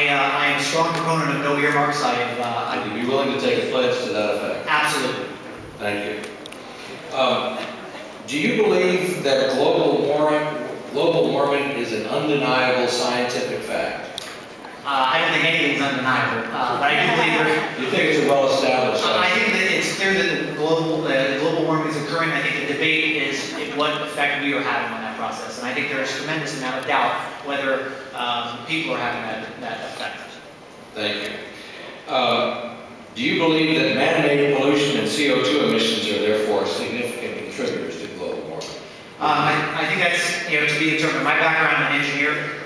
I am a strong proponent of no earmarks. Would you be willing to take a pledge to that effect? Absolutely. Thank you. Do you believe that global warming is an undeniable scientific fact? I don't think anything's undeniable, but I do believe there's... You think it's a well-established fact? I think that it's clear that the global warming is occurring. I think the debate is what effect we are having on that process. And I think there is a tremendous amount of doubt whether people are having that effect. Thank you. Do you believe that man-made pollution and CO2 emissions are therefore significant contributors to global warming? I think that's to be determined. My background, I'm an engineer.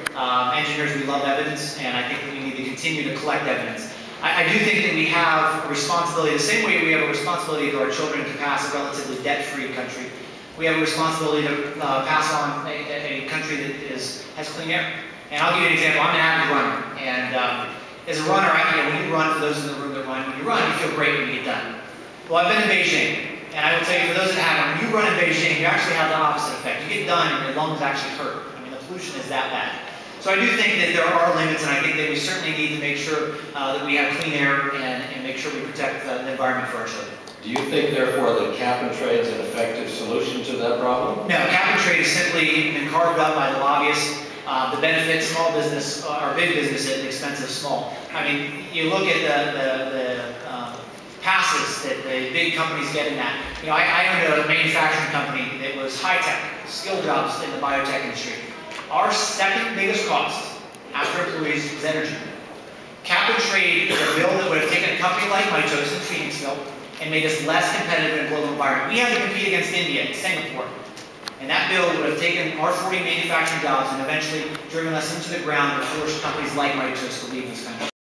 Engineers, we love evidence, and I think that we need to continue to collect evidence. I do think that we have a responsibility, the same way we have a responsibility to our children to pass a relatively debt-free country. We have a responsibility to pass on a country that has clean air. And I'll give you an example. I'm an avid runner, and as a runner, when you run, for those in the room that run, when you run, you feel great when you get done. Well, I've been in Beijing, and I will tell you, for those that haven't, when you run in Beijing, you actually have the opposite effect. You get done, and your lungs actually hurt. I mean, the pollution is that bad. So I do think that there are limits, and I think that we certainly need to make sure that we have clean air and make sure we protect the environment for our children. Do you think, therefore, that cap and trade is an effective solution to that problem? No, cap and trade has simply been carved up by the lobbyists. The benefits small business or big business at the expense of small. I mean, you look at the passes that the big companies get in that. I owned a manufacturing company that was high-tech, skill jobs in the biotech industry. Our second biggest cost after employees was energy. Cap and trade is a bill that would have taken a company like Mitos in Phoenixville and made us less competitive in a global environment. We had to compete against India and Singapore. And that bill would have taken our 40 manufacturing jobs and eventually driven us into the ground and forced companies like Mitos to leave this